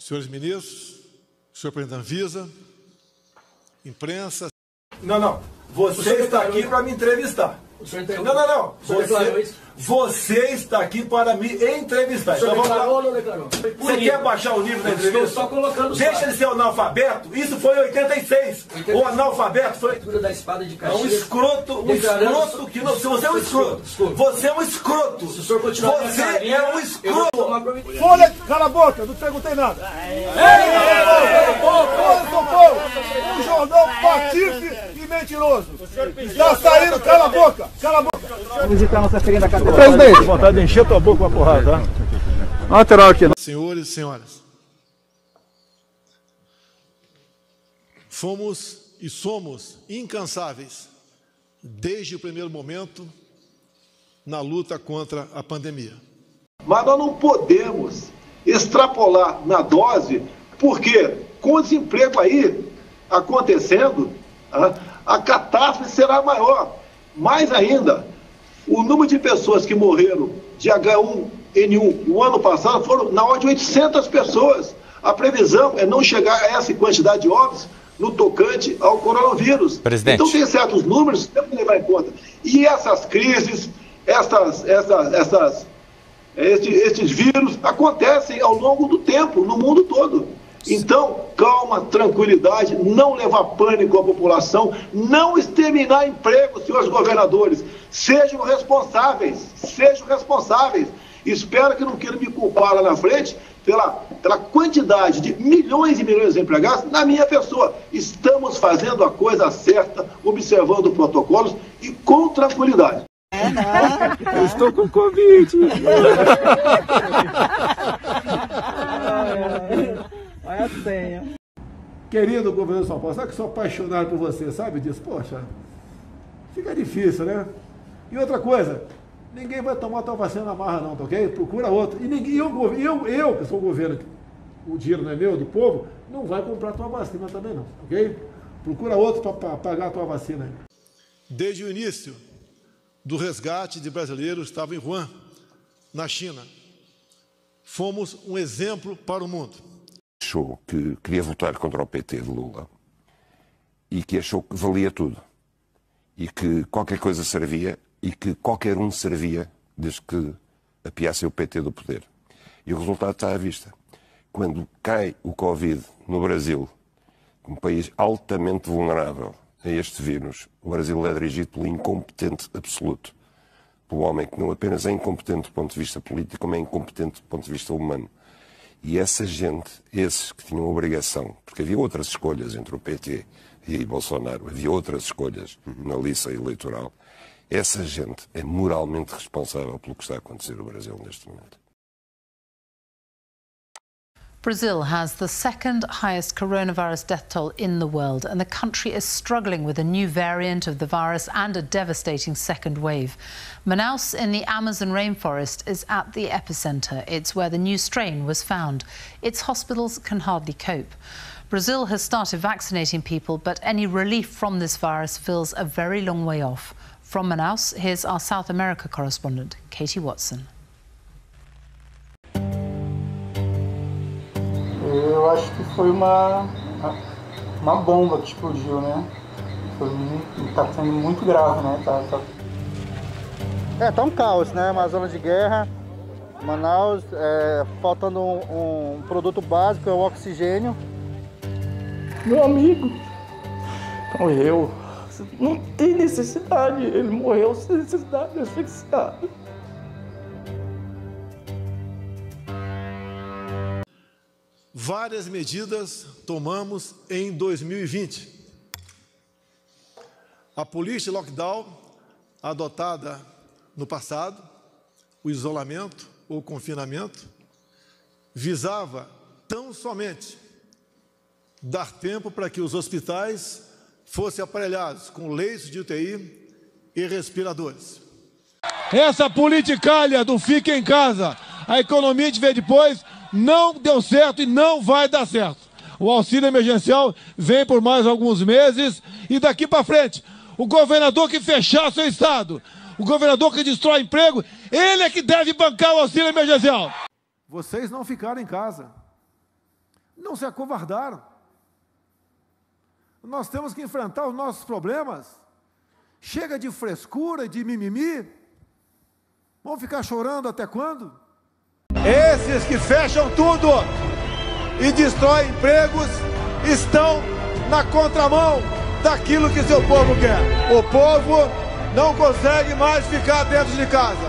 senhores ministros, senhor presidente da Anvisa, imprensa. Não. Você está aqui para me entrevistar. Não. Você está aqui para me entrevistar. Então vamos lá. Ou não declarou? Você quer baixar o nível da entrevista? Estou só colocando. Deixa de ser analfabeto. Isso foi em 86. O analfabeto foi da espada de um escroto que não. Se você é um escroto, você é um escroto. Se o senhor continuar você é um escroto. Folha, cala a boca, não perguntei nada. Um jornal patife e mentiroso. Está saindo, cala a boca, cala a boca. Vamos visitar a nossa feirinha da catedral. Presidente, vontade de encher tua boca com a porrada, tá? Lateral aqui. Senhores e senhoras, fomos e somos incansáveis desde o primeiro momento na luta contra a pandemia. Mas nós não podemos extrapolar na dose, porque com o desemprego aí acontecendo, a catástrofe será maior. Mais ainda, o número de pessoas que morreram de H1N1 no ano passado foram na ordem de 800 pessoas. A previsão é não chegar a essa quantidade de óbitos no tocante ao coronavírus. Presidente. Então tem certos números que temos que levar em conta. E essas crises, estes vírus acontecem ao longo do tempo, no mundo todo. Então, calma, tranquilidade, não levar pânico à população, não exterminar emprego, senhores governadores. Sejam responsáveis. Espero que não queiram me culpar lá na frente pela quantidade de milhões e milhões de empregados na minha pessoa. Estamos fazendo a coisa certa, observando protocolos e com tranquilidade. Eu estou com Covid. Olha a senha. Querido governador de São Paulo, sabe que sou apaixonado por você, sabe disso? Poxa, fica difícil, né? E outra coisa, ninguém vai tomar tua vacina na marra não, tá ok? Procura outro. E eu que sou o governo, o dinheiro não é meu, do povo, não vai comprar tua vacina também não, ok? Procura outro para pagar a tua vacina aí. Desde o início do resgate de brasileiros que estavam em Wuhan, na China, fomos um exemplo para o mundo. Achou que queria votar contra o PT de Lula e que achou que valia tudo e que qualquer coisa servia e que qualquer um servia desde que apiasse o PT do poder. E o resultado está à vista. Quando cai o Covid no Brasil, um país altamente vulnerável a este vírus, o Brasil é dirigido pelo incompetente absoluto, pelo homem que não apenas é incompetente do ponto de vista político, como é incompetente do ponto de vista humano. E essa gente, esses que tinham obrigação, porque havia outras escolhas entre o PT e Bolsonaro, havia outras escolhas na lista eleitoral, essa gente é moralmente responsável pelo que está a acontecer no Brasil neste momento. Brazil has the second highest coronavirus death toll in the world, and the country is struggling with a new variant of the virus and a devastating second wave. Manaus in the Amazon rainforest is at the epicenter. It's where the new strain was found. Its hospitals can hardly cope. Brazil has started vaccinating people, but any relief from this virus feels a very long way off. From Manaus, here's our South America correspondent, Katie Watson. Eu acho que foi uma bomba que explodiu, né? Tá sendo muito grave, né? Tá um caos, né? Uma zona de guerra, Manaus, faltando um produto básico, é o oxigênio. Meu amigo morreu. Não tem necessidade, ele morreu sem necessidade de asfixiado. Várias medidas tomamos em 2020. A política de lockdown adotada no passado, o isolamento ou confinamento, visava tão somente dar tempo para que os hospitais fossem aparelhados com leitos de UTI e respiradores. Essa politicalha do fica em casa, a economia a gente vê depois, não deu certo e não vai dar certo. O auxílio emergencial vem por mais alguns meses e daqui para frente, o governador que fechar seu estado, o governador que destrói emprego, ele é que deve bancar o auxílio emergencial. Vocês não ficaram em casa. não se acovardaram. Nós temos que enfrentar os nossos problemas. Chega de frescura, de mimimi. Vamos ficar chorando até quando? Esses que fecham tudo e destroem empregos estão na contramão daquilo que seu povo quer. O povo não consegue mais ficar dentro de casa.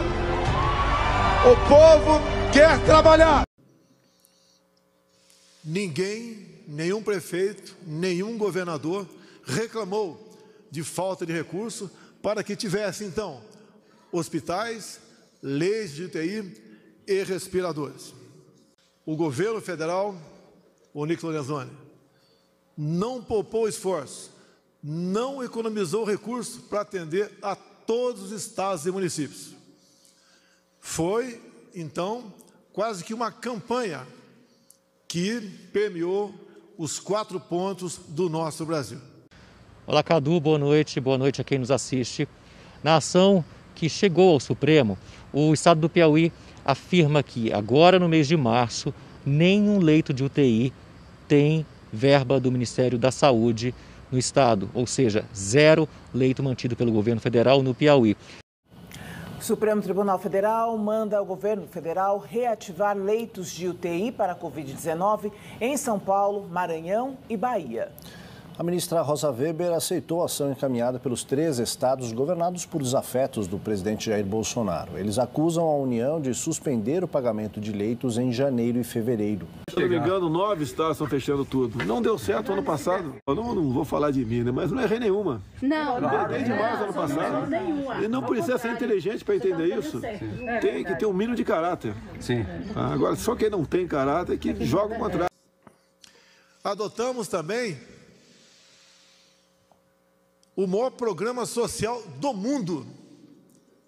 O povo quer trabalhar. Ninguém, nenhum prefeito, nenhum governador reclamou de falta de recurso para que tivesse, então, hospitais, leis de UTI e respiradores. O governo federal, o Onyx Lorenzoni, não poupou esforço, não economizou recurso para atender a todos os estados e municípios. Foi, então, quase que uma campanha que permeou os 4 pontos do nosso Brasil. Olá, Cadu, boa noite a quem nos assiste. Na ação que chegou ao Supremo, o Estado do Piauí afirma que agora no mês de março, nenhum leito de UTI tem verba do Ministério da Saúde no Estado, ou seja, 0 leito mantido pelo governo federal no Piauí. O Supremo Tribunal Federal manda ao governo federal reativar leitos de UTI para a Covid-19 em São Paulo, Maranhão e Bahia. A ministra Rosa Weber aceitou a ação encaminhada pelos 3 estados governados por desafetos do presidente Jair Bolsonaro. Eles acusam a União de suspender o pagamento de leitos em janeiro e fevereiro. Se não me engano, 9 estados estão fechando tudo. Não deu certo ano passado. Eu não vou falar de mim, né? Mas não errei nenhuma. Não. Desde março ano passado. E não precisa ser inteligente para entender isso. Tem que ter um mínimo de caráter. Sim. Agora, só quem não tem caráter é que joga o contrário. Adotamos também o maior programa social do mundo,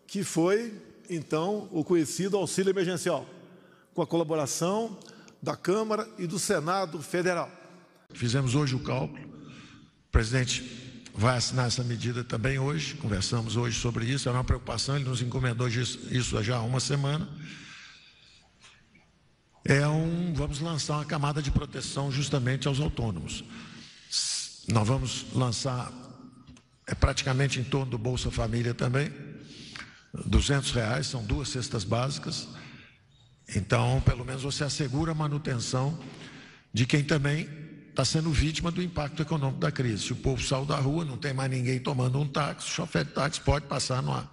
que foi, então, o conhecido auxílio emergencial, com a colaboração da Câmara e do Senado Federal. Fizemos hoje o cálculo, o presidente vai assinar essa medida também hoje, conversamos hoje sobre isso, era uma preocupação, ele nos encomendou isso já há uma semana. Vamos lançar uma camada de proteção justamente aos autônomos. Nós vamos lançar praticamente em torno do Bolsa Família também, R$200, são 2 cestas básicas. Então, pelo menos você assegura a manutenção de quem também está sendo vítima do impacto econômico da crise. Se o povo saiu da rua, não tem mais ninguém tomando um táxi, o chofer de táxi pode passar numa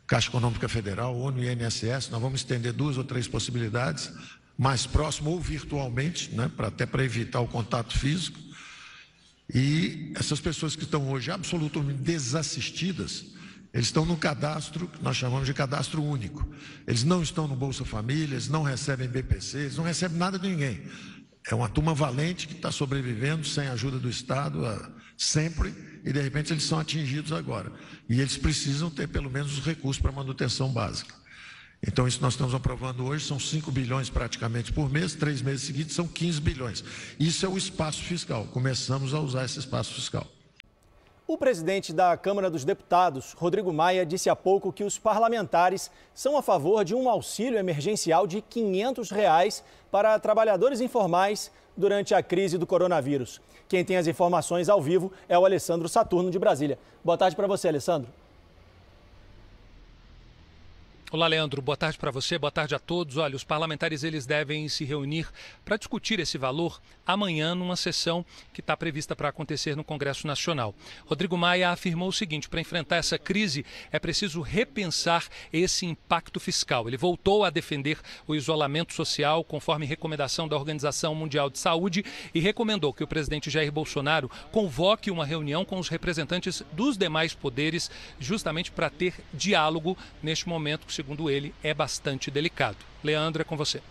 Caixa Econômica Federal ou no INSS. Nós vamos estender 2 ou 3 possibilidades, mais próximo ou virtualmente, né, até para evitar o contato físico. E essas pessoas que estão hoje absolutamente desassistidas, eles estão no cadastro, que nós chamamos de cadastro único. Eles não estão no Bolsa Família, eles não recebem BPC, eles não recebem nada de ninguém. É uma turma valente que está sobrevivendo sem a ajuda do Estado sempre, e de repente eles são atingidos agora. E eles precisam ter pelo menos os recursos para manutenção básica. Então, isso nós estamos aprovando hoje, são 5 bilhões praticamente por mês, 3 meses seguidos são 15 bilhões. Isso é o espaço fiscal, começamos a usar esse espaço fiscal. O presidente da Câmara dos Deputados, Rodrigo Maia, disse há pouco que os parlamentares são a favor de um auxílio emergencial de R$500 para trabalhadores informais durante a crise do coronavírus. Quem tem as informações ao vivo é o Alessandro Saturno, de Brasília. Boa tarde para você, Alessandro. Olá, Leandro. Boa tarde para você, boa tarde a todos. Olha, os parlamentares eles devem se reunir para discutir esse valor amanhã numa sessão que está prevista para acontecer no Congresso Nacional. Rodrigo Maia afirmou o seguinte: para enfrentar essa crise é preciso repensar esse impacto fiscal. Ele voltou a defender o isolamento social conforme recomendação da Organização Mundial de Saúde e recomendou que o presidente Jair Bolsonaro convoque uma reunião com os representantes dos demais poderes justamente para ter diálogo neste momento que, segundo ele, é bastante delicado. Leandro, é com você.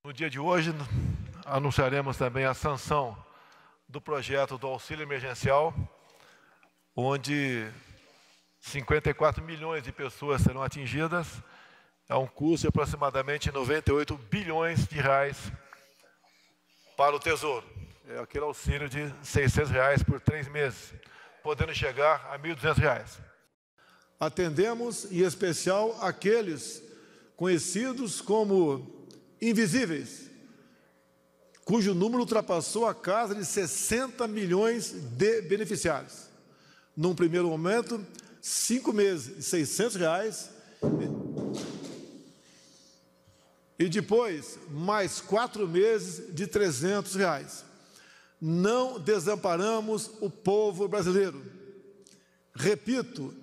No dia de hoje, anunciaremos também a sanção do projeto do auxílio emergencial, onde 54 milhões de pessoas serão atingidas, a um custo de aproximadamente 98 bilhões de reais para o Tesouro. É aquele auxílio de R$600 por 3 meses, podendo chegar a R$1.200. Atendemos, em especial, aqueles conhecidos como invisíveis, cujo número ultrapassou a casa de 60 milhões de beneficiários. Num primeiro momento, 5 meses de R$600, e depois mais 4 meses de R$300. Não desamparamos o povo brasileiro. Repito,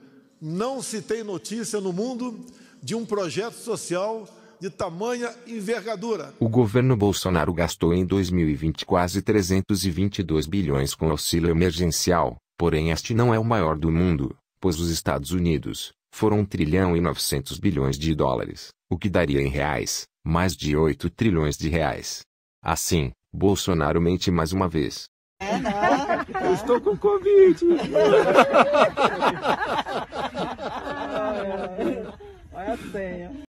não se tem notícia no mundo de um projeto social de tamanha envergadura. O governo Bolsonaro gastou em 2020 quase 322 bilhões com auxílio emergencial, porém este não é o maior do mundo, pois os Estados Unidos foram 1 trilhão e 900 bilhões de dólares, o que daria em reais mais de 8 trilhões de reais. Assim, Bolsonaro mente mais uma vez. Eu estou com Covid. Olha a senha.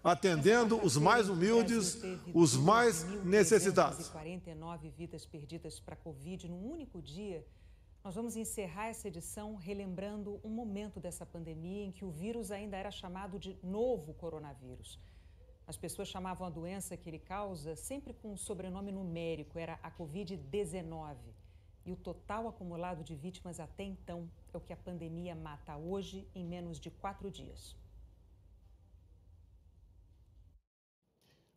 Atendendo os mais humildes, os mais necessitados. 49 vidas perdidas para a Covid num único dia. Nós vamos encerrar essa edição relembrando um momento dessa pandemia em que o vírus ainda era chamado de novo coronavírus. As pessoas chamavam a doença que ele causa sempre com um sobrenome numérico, era a Covid-19. E o total acumulado de vítimas até então é o que a pandemia mata hoje em menos de 4 dias.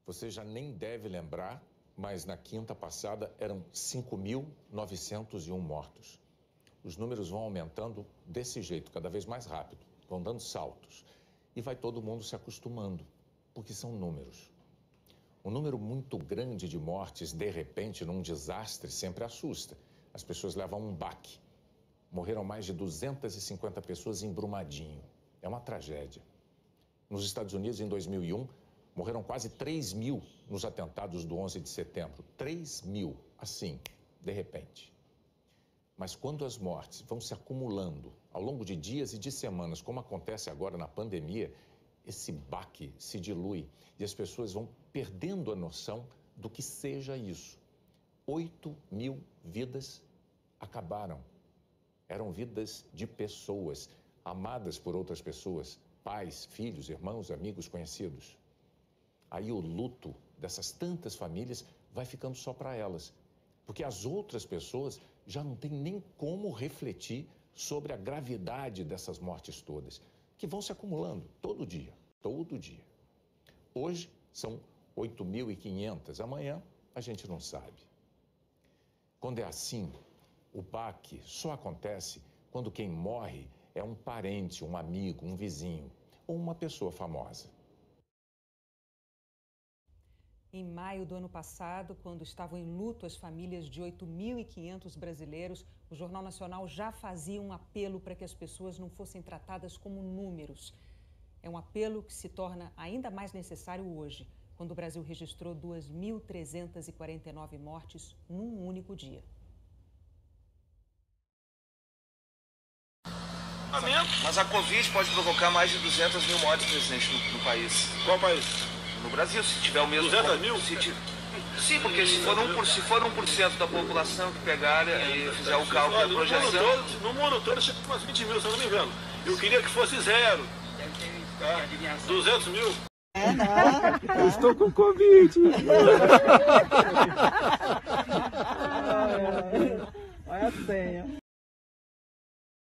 Você já nem deve lembrar, mas na quinta passada eram 5.901 mortos. Os números vão aumentando desse jeito, cada vez mais rápido, vão dando saltos. E vai todo mundo se acostumando, porque são números. Um número muito grande de mortes, de repente, num desastre, sempre assusta. As pessoas levam um baque. Morreram mais de 250 pessoas em Brumadinho. É uma tragédia. Nos Estados Unidos, em 2001, morreram quase 3.000 nos atentados do 11 de setembro. 3.000, assim, de repente. Mas quando as mortes vão se acumulando ao longo de dias e de semanas, como acontece agora na pandemia, esse baque se dilui e as pessoas vão perdendo a noção do que seja isso. 8.000 vidas acabaram. Eram vidas de pessoas, amadas por outras pessoas, pais, filhos, irmãos, amigos, conhecidos. Aí o luto dessas tantas famílias vai ficando só para elas, porque as outras pessoas já não têm nem como refletir sobre a gravidade dessas mortes todas, que vão se acumulando todo dia, todo dia. Hoje são 8.500, amanhã a gente não sabe. Quando é assim, o baque só acontece quando quem morre é um parente, um amigo, um vizinho ou uma pessoa famosa. Em maio do ano passado, quando estavam em luto as famílias de 8.500 brasileiros, o Jornal Nacional já fazia um apelo para que as pessoas não fossem tratadas como números. É um apelo que se torna ainda mais necessário hoje, quando o Brasil registrou 2.349 mortes num único dia. Mas a Covid pode provocar mais de 200 mil mortes, presidente, no país. Qual país? No Brasil, se tiver o mesmo... 200 mil? Sim, porque se for 1% da população que pegar e fizer o cálculo da projeção... No mundo todo chega umas 20 mil, se eu não me engano. Eu queria que fosse zero. 200 mil. Eu estou com Covid.